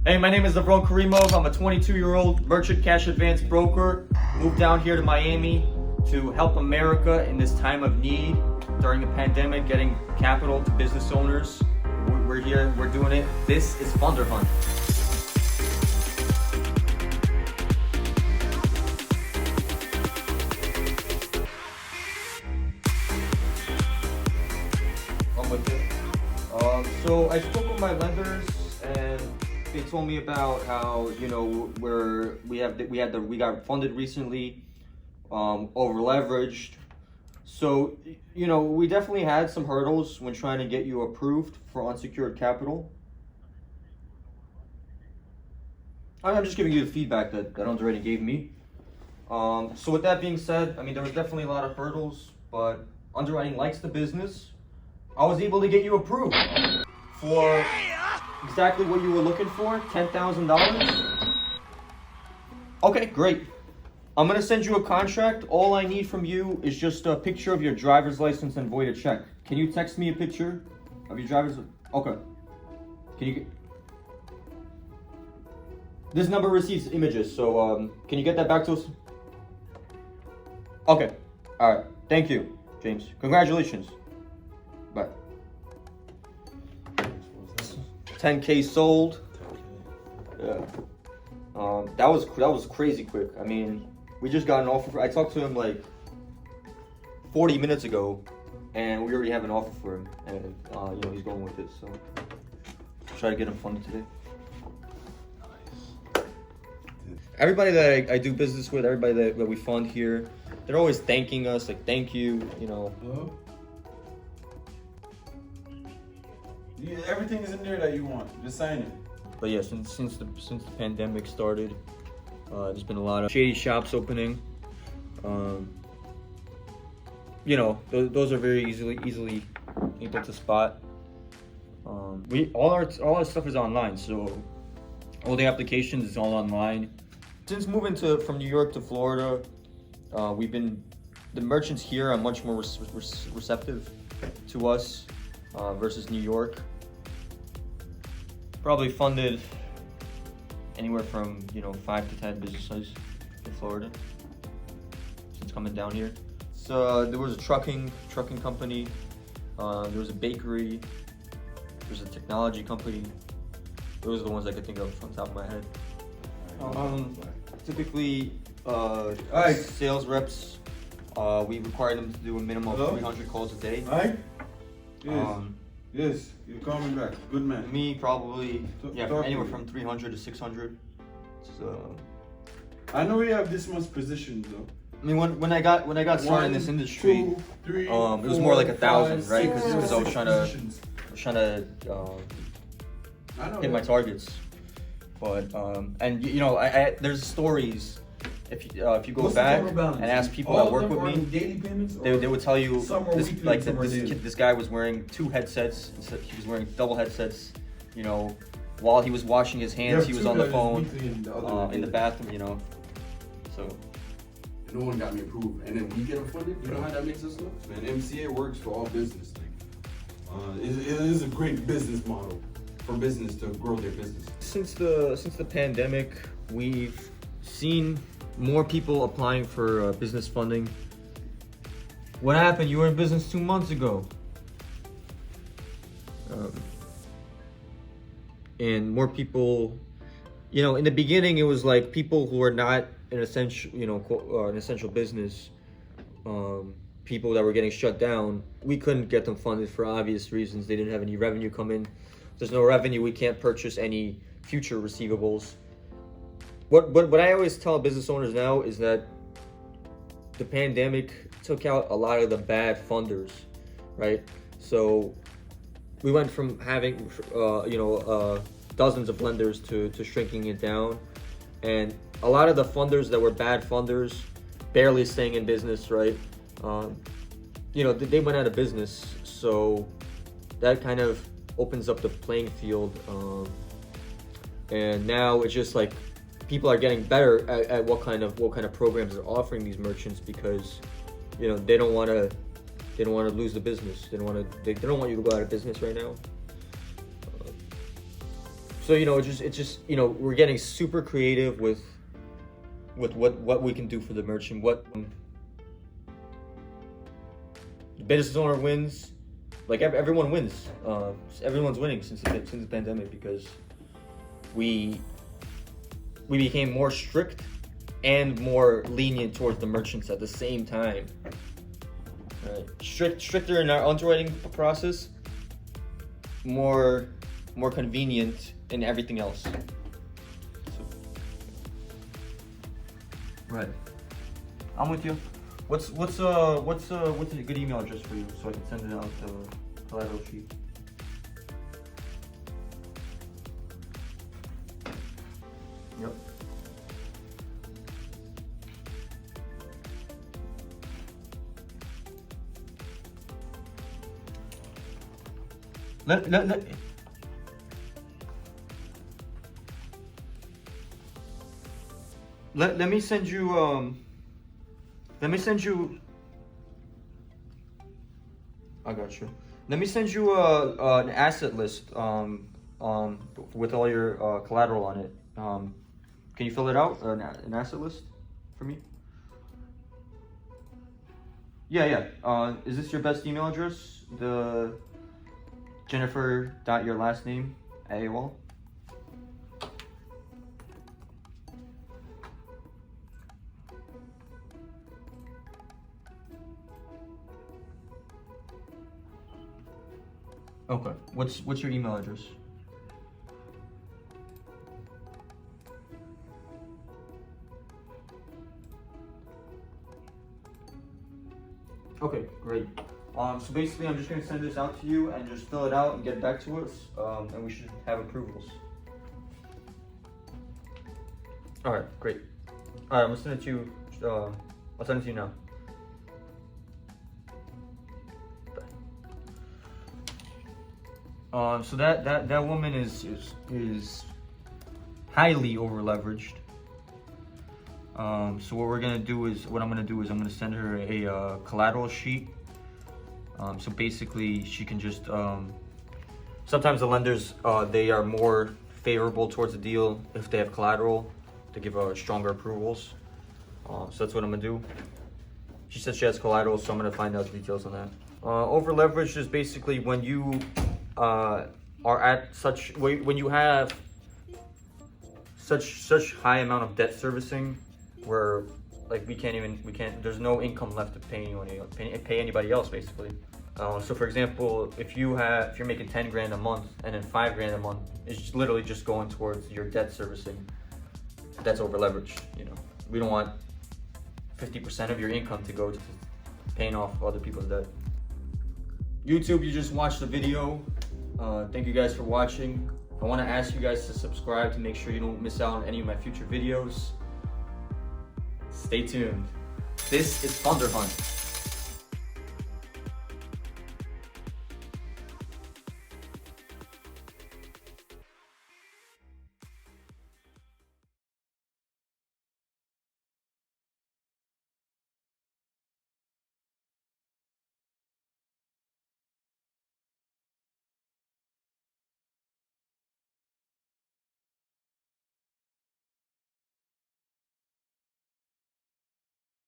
Hey, my name is Davron Karimov. I'm a 22-year-old merchant cash advance broker. Moved down here to Miami to help America in this time of need during the pandemic, getting capital to business owners. We're here, we're doing it. This is FunderHunt. I'm with it. So I spoke with my lenders, and they told me about how, you know, we got funded recently, over leveraged. So, you know, we definitely had some hurdles when trying to get you approved for unsecured capital. I'm just giving you the feedback that underwriting gave me. So with that being said, I mean, there was definitely a lot of hurdles, but underwriting likes the business. I was able to get you approved for exactly what you were looking for, $10,000. Okay, great. I'm gonna send you a contract. All I need from you is just a picture of your driver's license and void a check. Can you text me a picture of your driver's? Okay. Can you? This number receives images, so can you get that back to us? Okay. All right. Thank you, James. Congratulations. Bye. 10K sold. Yeah. That was crazy quick. I mean, we just got an offer. I talked to him like 40 minutes ago, and we already have an offer for him, and you know, he's going with it. So try to get him funded today. Nice. Everybody that I do business with, everybody that we fund here, they're always thanking us, like, thank you, you know. Uh-huh. Yeah, everything is in there that you want. Just sign it. But yeah, since the pandemic started, there's been a lot of shady shops opening. You know, those are very easily able to spot. All our stuff is online, so all the applications is all online. Since moving from New York to Florida, the merchants here are much more receptive to us versus New York. Probably funded anywhere from, you know, 5 to 10 businesses in Florida since coming down here. So there was a trucking company, there was a bakery, there's a technology company. Those are the ones I could think of on top of my head. Typically, sales reps, we require them to do a minimum of 300 calls a day. Yes. Yes, you're coming back. Good man. Me, probably, from anywhere from 300 to 600. So I know you have this much positions though. I mean, when I got started in this industry, 2, 3, it was more like 1,000, right? Because I was trying to hit my targets. But and you know, there's stories. If you go back and ask people that work with me, they would tell you this guy was wearing 2 headsets. He was wearing double headsets. You know, while he was washing his hands, he was on the phone in the bathroom. You know, so. No one got me approved, and then we get them funded. You know how that makes us look? Man, MCA works for all business. It is a great business model for business to grow their business. Since the pandemic, we've seen more people applying for business funding. What happened? You were in business 2 months ago. And more people, you know, in the beginning it was like people who are not an essential, you know, an essential business, people that were getting shut down. We couldn't get them funded for obvious reasons. They didn't have any revenue come in. There's no revenue, we can't purchase any future receivables. What I always tell business owners now is that the pandemic took out a lot of the bad funders, right? So we went from having dozens of lenders to shrinking it down, and a lot of the funders that were bad funders, barely staying in business, right? You know, they went out of business, so that kind of opens up the playing field, and now it's just like people are getting better at what kind of programs they're offering these merchants, because, you know, they don't want to lose the business. They don't want you to go out of business right now. So it's just we're getting super creative with what we can do for the merchant. What the business owner wins, like everyone wins. Everyone's winning since the pandemic, because we became more strict and more lenient towards the merchants at the same time. Right. Stricter in our underwriting process, more convenient in everything else. So, right. I'm with you. What's a good email address for you so I can send it out the collateral sheet? Yep. Let me send you I got you. Let me send you an asset list with all your collateral on it. Can you fill it out, an asset list for me? Yeah. Is this your best email address? The Jennifer.yourlastname at AOL? Okay. What's your email address? Okay, great. So basically, I'm just gonna send this out to you and just fill it out and get it back to us, and we should have approvals. All right, great. All right, I'm gonna send it to you. I'll send it to you now. So that woman is highly over leveraged. So what I'm gonna do is I'm gonna send her a collateral sheet. So basically she can just sometimes the lenders they are more favorable towards the deal if they have collateral to give stronger approvals. So that's what I'm gonna do. She said she has collateral, so I'm gonna find out the details on that. Over leveraged is basically when you are at when you have such high amount of debt servicing where like we can't there's no income left to pay anybody else basically. So for example, if you're making 10 grand a month and then 5 grand a month is literally just going towards your debt servicing, that's over leveraged. We don't want 50% of your income to go to paying off other people's debt. YouTube, you just watched the video. Thank you guys for watching. I want to ask you guys to subscribe to make sure you don't miss out on any of my future videos. Stay tuned. This is FunderHunt.